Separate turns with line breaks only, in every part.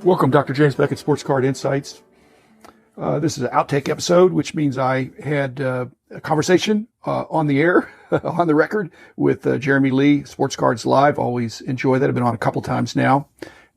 Welcome, Dr. James Beckett, Sports Card Insights. This is an outtake episode, which means I had a conversation on the air, on the record, with Jeremy Lee, Sports Cards Live. Always enjoy that. I've been on a couple times now,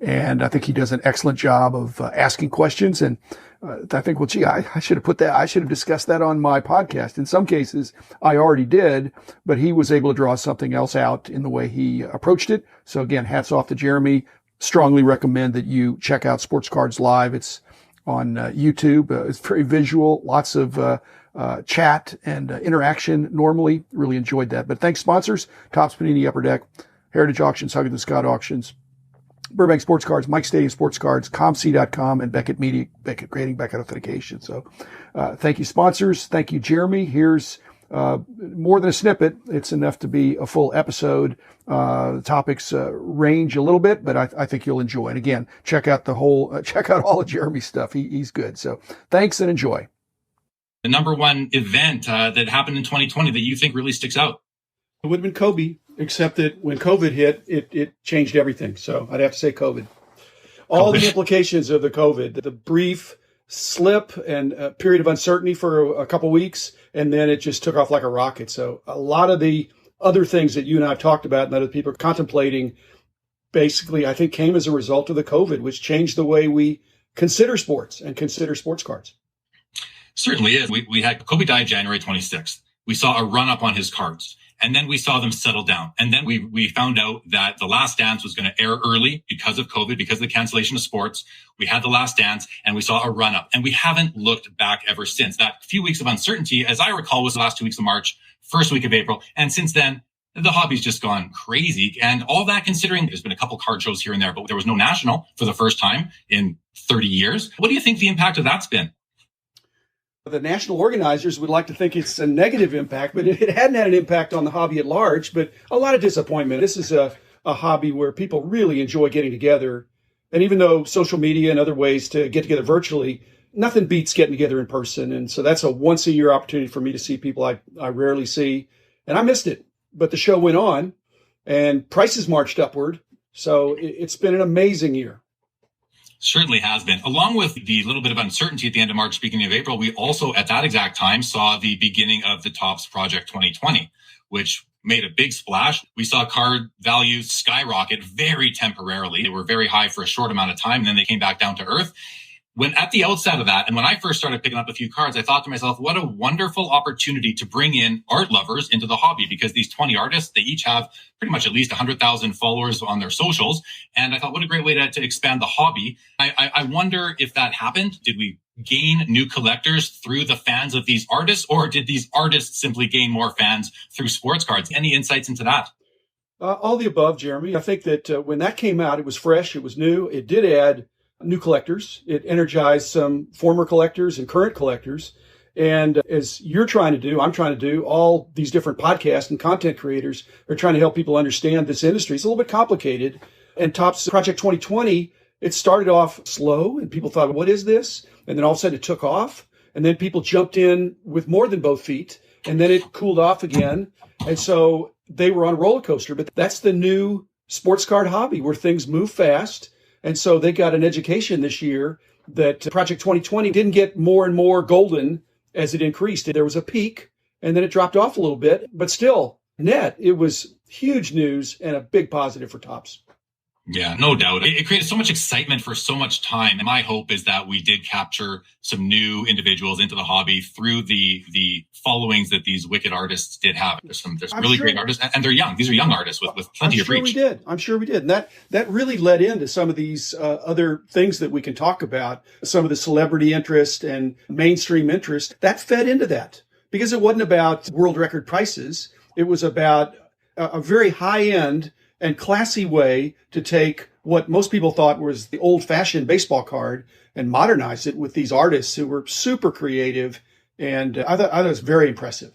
and I think he does an excellent job of asking questions. And I think, well, gee, I should have put that. I should have discussed that on my podcast. In some cases, I already did, but he was able to draw something else out in the way he approached it. So again, hats off to Jeremy. Strongly recommend that you check out Sports Cards Live. It's on YouTube. It's very visual, lots of chat and interaction. Normally, really enjoyed that. But thanks, sponsors: Topps, Panini, Upper Deck, Heritage Auctions, Huggins and Scott Auctions, Burbank Sports Cards, Mike Stadium Sports Cards, ComC.com, and Beckett Media, Beckett Grading, Beckett Authentication. So thank you, sponsors. Thank you, Jeremy. Here's more than a snippet. It's enough to be a full episode. The topics range a little bit, but I think you'll enjoy. And again, check out check out all of Jeremy's stuff. He's good. So thanks and enjoy.
The number one event that happened in 2020 that you think really sticks out?
It would have been Kobe, except that when COVID hit, it changed everything. So I'd have to say COVID. All the implications of the COVID, the brief slip and a period of uncertainty for a couple weeks, and then it just took off like a rocket. So a lot of the other things that you and I have talked about and that other people are contemplating basically, I think, came as a result of the COVID, which changed the way we consider sports and consider sports cards.
Certainly is. We had Kobe died January 26th. We saw a run up on his cards. And then we saw them settle down. And then we found out that The Last Dance was going to air early because of COVID, because of the cancellation of sports. We had The Last Dance and we saw a run up, and we haven't looked back ever since. That few weeks of uncertainty, as I recall, was the last 2 weeks of March, first week of April. And since then, the hobby's just gone crazy. And all that considering there's been a couple card shows here and there, but there was no national for the first time in 30 years. What do you think the impact of that's been?
The national organizers would like to think it's a negative impact, but it hadn't had an impact on the hobby at large, but a lot of disappointment. This is a hobby where people really enjoy getting together. And even though social media and other ways to get together virtually, nothing beats getting together in person. And so that's a once a year opportunity for me to see people I rarely see. And I missed it, but the show went on and prices marched upward. So it's been an amazing year.
Certainly has been. Along with the little bit of uncertainty at the end of March, beginning of April, we also at that exact time saw the beginning of the Topps Project 2020, which made a big splash. We saw card values skyrocket very temporarily. They were very high for a short amount of time, and then they came back down to earth. When at the outset of that, and when I first started picking up a few cards, I thought to myself, what a wonderful opportunity to bring in art lovers into the hobby, because these 20 artists, they each have pretty much at least 100,000 followers on their socials. And I thought, what a great way to expand the hobby. I wonder if that happened. Did we gain new collectors through the fans of these artists, or did these artists simply gain more fans through sports cards? Any insights into that?
All the above, Jeremy. I think that when that came out, it was fresh, it was new. It did add new collectors. It energized some former collectors and current collectors. And as you're trying to do, I'm trying to do, all these different podcasts and content creators are trying to help people understand this industry. It's a little bit complicated. And Topps Project 2020, it started off slow and people thought, what is this? And then all of a sudden it took off. And then people jumped in with more than both feet. And then it cooled off again. And so they were on a roller coaster. But that's the new sports card hobby, where things move fast. And so they got an education this year that Project 2020 didn't get more and more golden as it increased. There was a peak and then it dropped off a little bit, but still net, it was huge news and a big positive for Topps.
Yeah, no doubt. It created so much excitement for so much time. And my hope is that we did capture some new individuals into the hobby through the followings that these wicked artists did have. There's really great artists, and they're young. These are young artists with plenty of reach.
I'm sure we did. And that really led into some of these other things that we can talk about. Some of the celebrity interest and mainstream interest that fed into that, because it wasn't about world record prices. It was about a very high end and classy way to take what most people thought was the old-fashioned baseball card and modernize it with these artists who were super creative. And I thought it was very impressive.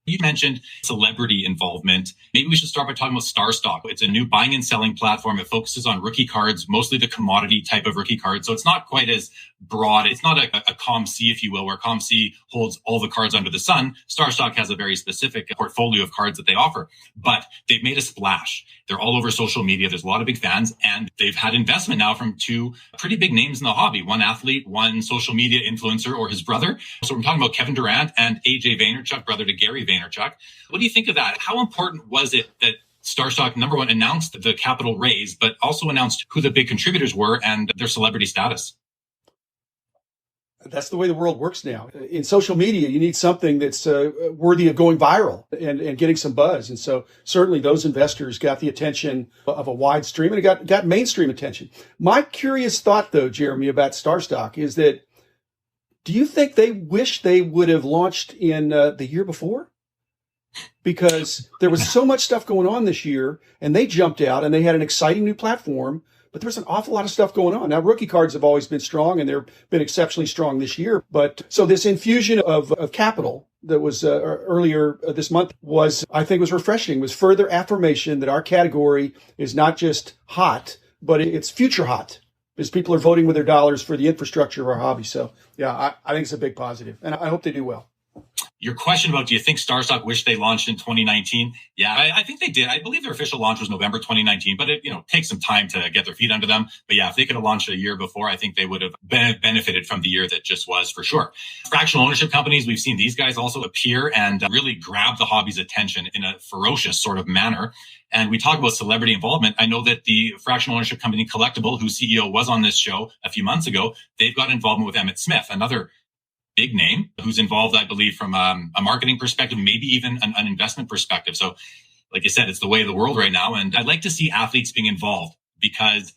You mentioned celebrity involvement. Maybe we should start by talking about StarStock. It's a new buying and selling platform. It focuses on rookie cards, mostly the commodity type of rookie cards. So it's not quite as broad. It's not a COMC, if you will, where COMC holds all the cards under the sun. StarStock has a very specific portfolio of cards that they offer, but they've made a splash. They're all over social media. There's a lot of big fans, and they've had investment now from two pretty big names in the hobby. One athlete, one social media influencer, or his brother. So we're talking about Kevin Durant and AJ Vaynerchuk, brother to Gary Vaynerchuk. What do you think of that? How important was it that StarStock, number one, announced the capital raise, but also announced who the big contributors were and their celebrity status?
That's the way the world works now. In social media, you need something that's worthy of going viral and getting some buzz. And so certainly those investors got the attention of a wide stream, and it got mainstream attention. My curious thought, though, Jeremy, about StarStock is that, do you think they wish they would have launched in the year before? Because there was so much stuff going on this year, and they jumped out and they had an exciting new platform. But there was an awful lot of stuff going on. Now, rookie cards have always been strong, and they've been exceptionally strong this year. But so this infusion of capital that was earlier this month was, I think, was refreshing, was further affirmation that our category is not just hot, but it's future hot, because people are voting with their dollars for the infrastructure of our hobby. So, yeah, I think it's a big positive, and I hope they do well.
Your question about, do you think StarStock wished they launched in 2019? Yeah, I think they did. I believe their official launch was November 2019, but it takes some time to get their feet under them. But yeah, if they could have launched a year before, I think they would have benefited from the year that just was, for sure. Fractional ownership companies, we've seen these guys also appear and really grab the hobby's attention in a ferocious sort of manner. And we talk about celebrity involvement. I know that the fractional ownership company Collectible, whose CEO was on this show a few months ago, they've got involvement with Emmett Smith, another big name who's involved, I believe, from a marketing perspective, maybe even an investment perspective. So like I said, it's the way of the world right now. And I'd like to see athletes being involved because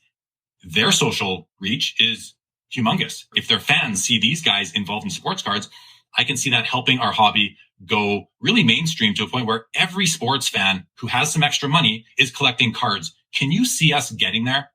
their social reach is humongous. If their fans see these guys involved in sports cards, I can see that helping our hobby go really mainstream to a point where every sports fan who has some extra money is collecting cards. Can you see us getting there?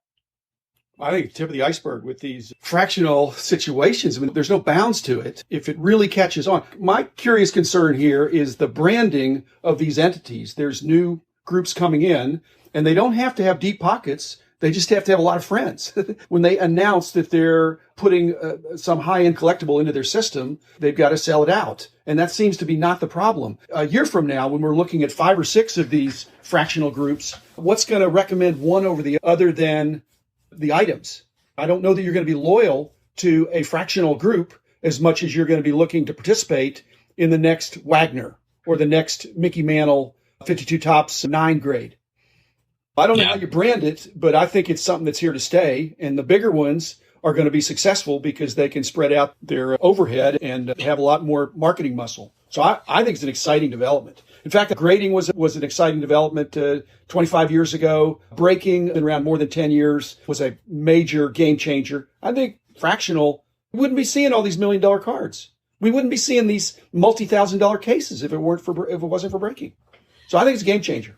I think tip of the iceberg with these fractional situations. I mean, there's no bounds to it if it really catches on. My curious concern here is the branding of these entities. There's new groups coming in, and they don't have to have deep pockets. They just have to have a lot of friends. When they announce that they're putting some high-end collectible into their system, they've got to sell it out. And that seems to be not the problem. A year from now, when we're looking at 5 or 6 of these fractional groups, what's going to recommend one over the other than the items? I don't know that you're going to be loyal to a fractional group as much as you're going to be looking to participate in the next Wagner or the next Mickey Mantle 52 Topps 9 grade. I don't know how you brand it, but I think it's something that's here to stay. And the bigger ones are going to be successful because they can spread out their overhead and have a lot more marketing muscle. So I think it's an exciting development. In fact, grading was an exciting development 25 years ago. Breaking, been around more than 10 years, was a major game changer. I think fractional, we wouldn't be seeing all these $1 million cards. We wouldn't be seeing these multi-$1,000 cases if it wasn't for breaking. So I think it's a game changer.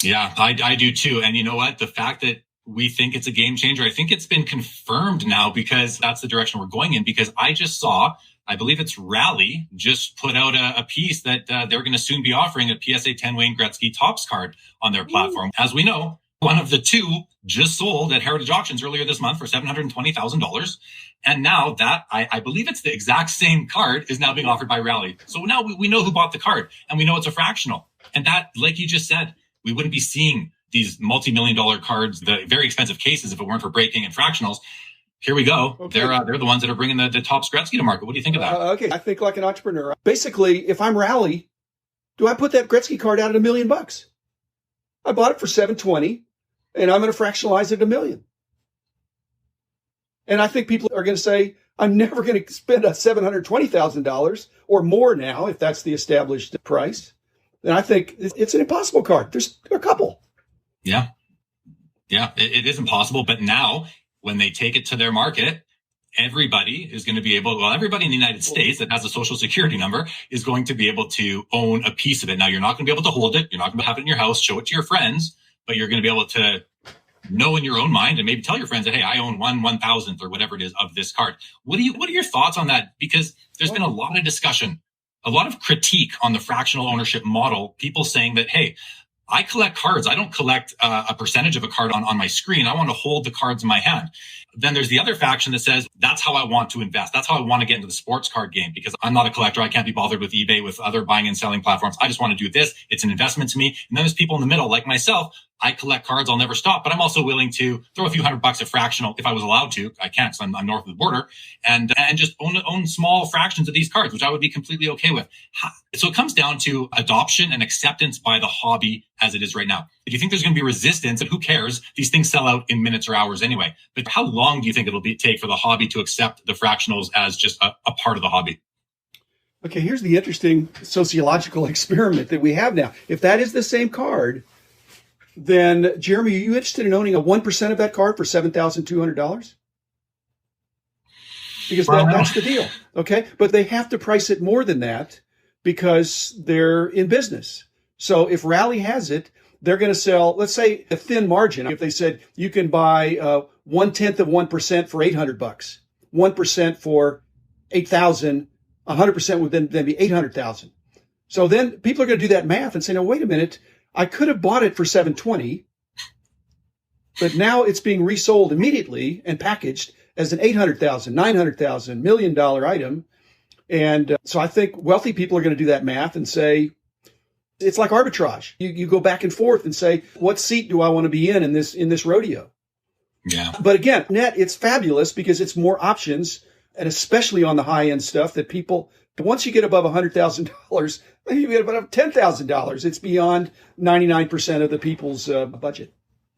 Yeah, I do too. And you know what? The fact that we think it's a game changer, I think it's been confirmed now because that's the direction we're going in. Because I just saw, I believe it's Rally, just put out a piece that they're going to soon be offering a PSA 10 Wayne Gretzky Topps card on their platform. As we know, one of the two just sold at Heritage Auctions earlier this month for $720,000. And now that, I believe it's the exact same card, is now being offered by Rally. So now we know who bought the card, and we know it's a fractional. And that, like you just said, we wouldn't be seeing these multi-million-dollar cards, the very expensive cases, if it weren't for breaking and fractionals. Here we go. Okay. They're the ones that are bringing the Topps Gretzky to market. What do you think of that?
Okay, I think like an entrepreneur. Basically, if I'm Rally, do I put that Gretzky card out at $1 million? I bought it for $720, and I'm going to fractionalize it at $1 million. And I think people are going to say, I'm never going to spend $720,000 or more now, if that's the established price. And I think it's an impossible card. There's a couple.
Yeah. Yeah, it is impossible. But now, when they take it to their market, everybody is going to be everybody in the United States that has a social security number is going to be able to own a piece of it. Now, you're not going to be able to hold it. You're not going to have it in your house, show it to your friends, but you're going to be able to know in your own mind and maybe tell your friends that, hey, I own 1/1000th or whatever it is of this card. What are your thoughts on that? Because there's been a lot of discussion a lot of critique on the fractional ownership model, people saying that, hey, I collect cards. I don't collect a percentage of a card on my screen. I want to hold the cards in my hand. Then there's the other faction that says, that's how I want to invest. That's how I want to get into the sports card game because I'm not a collector. I can't be bothered with eBay, with other buying and selling platforms. I just want to do this. It's an investment to me. And then there's people in the middle like myself. I collect cards. I'll never stop, but I'm also willing to throw a few $100 at fractional if I was allowed to. I can't because I'm north of the border and just own small fractions of these cards, which I would be completely okay with. So it comes down to adoption and acceptance by the hobby as it is right now. If you think there's going to be resistance, and who cares? These things sell out in minutes or hours anyway. But how long do you think it'll take for the hobby to accept the fractionals as just a part of the hobby?
Okay, here's the interesting sociological experiment that we have now. If that is the same card, then Jeremy, are you interested in owning a 1% of that card for $7,200? Because that's the deal. Okay. But they have to price it more than that because they're in business. So if Rally has it, they're going to sell, let's say a thin margin. If they said you can buy 1/10 of 1% for $800, 1% for 8,000, 100% would then be 800,000. So then people are going to do that math and say, no, wait a minute. I could have bought it for $720, but now it's being resold immediately and packaged as an $800,000, $900,000, $1 million item. And so I think wealthy people are going to do that math and say, it's like arbitrage. You go back and forth and say, what seat do I want to be in this rodeo?
Yeah.
But again, net, it's fabulous because it's more options, and especially on the high end stuff that people, once you get above $100,000, maybe you get above $10,000, it's beyond 99% of the people's budget.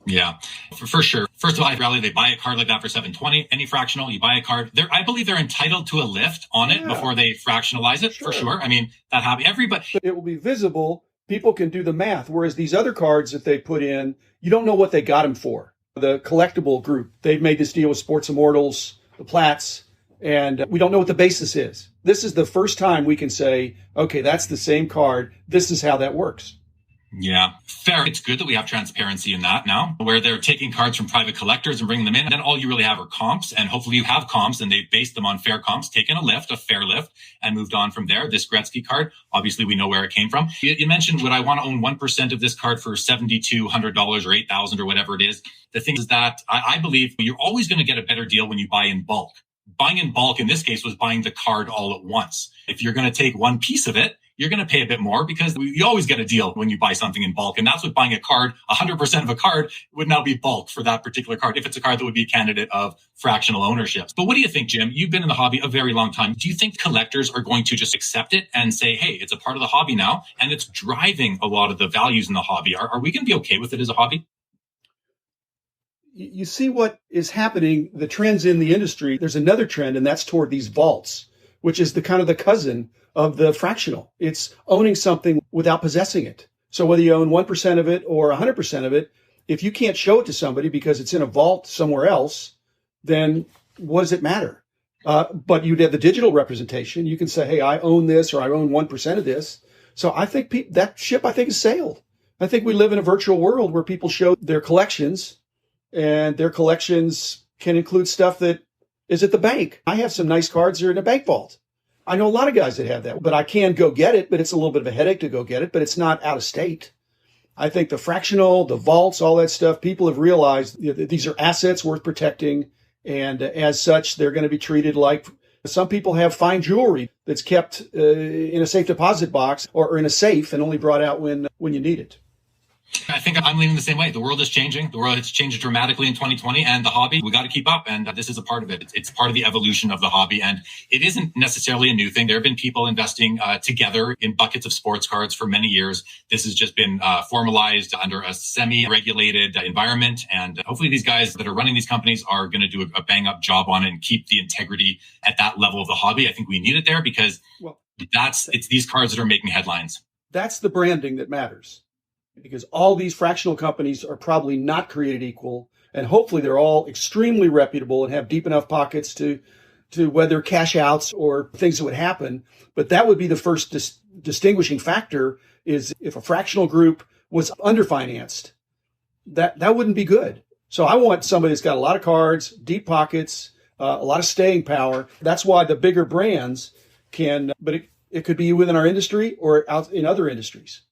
Yeah, for sure. First of all, Rally, they buy a card like that for $720. Any fractional, you buy a card. I believe they're entitled to a lift on it before they fractionalize it, for sure. I mean, that happens. Everybody.
It will be visible. People can do the math. Whereas these other cards that they put in, you don't know what they got them for. The collectible group, they've made this deal with Sports Immortals, the Platts, and we don't know what the basis is. This is the first time we can say, okay, that's the same card. This is how that works.
Yeah, fair. It's good that we have transparency in that now, where they're taking cards from private collectors and bringing them in. And then all you really have are comps. And hopefully you have comps and they've based them on fair comps, taken a fair lift, and moved on from there. This Gretzky card, obviously we know where it came from. You mentioned, would I want to own 1% of this card for $7,200 or $8,000 or whatever it is? The thing is that I believe you're always going to get a better deal when you buy in bulk. Buying in bulk in this case was buying the card all at once. If you're going to take one piece of it, you're going to pay a bit more because you always get a deal when you buy something in bulk. And that's what buying a card, 100% of a card would now be bulk for that particular card, if it's a card that would be a candidate of fractional ownership. But what do you think, Jim? You've been in the hobby a very long time. Do you think collectors are going to just accept it and say, hey, it's a part of the hobby now, and it's driving a lot of the values in the hobby? Are we going to be okay with it as a hobby?
You see what is happening, the trends in the industry. There's another trend, and that's toward these vaults, which is the kind of the cousin of the fractional. It's owning something without possessing it. So whether you own 1% of it or 100% of it, if you can't show it to somebody because it's in a vault somewhere else, then what does it matter? But you'd have the digital representation. You can say, hey, I own this or I own 1% of this. So I think that ship, I think, has sailed. I think we live in a virtual world where people show their collections, and their collections can include stuff that is at the bank. I have some nice cards that are in a bank vault. I know a lot of guys that have that, but I can go get it, but it's a little bit of a headache to go get it, but it's not out of state. I think the fractional, the vaults, all that stuff, people have realized that these are assets worth protecting. And as such, they're going to be treated like some people have fine jewelry that's kept in a safe deposit box or in a safe and only brought out when you need it.
I think I'm leaning the same way. The world is changing. The world has changed dramatically in 2020, and the hobby, we got to keep up. And this is a part of it. It's part of the evolution of the hobby. And it isn't necessarily a new thing. There have been people investing together in buckets of sports cards for many years. This has just been formalized under a semi-regulated environment. And hopefully these guys that are running these companies are going to do a bang-up job on it and keep the integrity at that level of the hobby. I think we need it there because it's these cards that are making headlines. That's
the branding that matters. Because all these fractional companies are probably not created equal, and hopefully they're all extremely reputable and have deep enough pockets to weather cash outs or things that would happen. But that would be the first distinguishing factor, is if a fractional group was underfinanced, that wouldn't be good. So I want somebody that's got a lot of cards, deep pockets, a lot of staying power. That's why the bigger brands can, but It could be within our industry or out in other industries.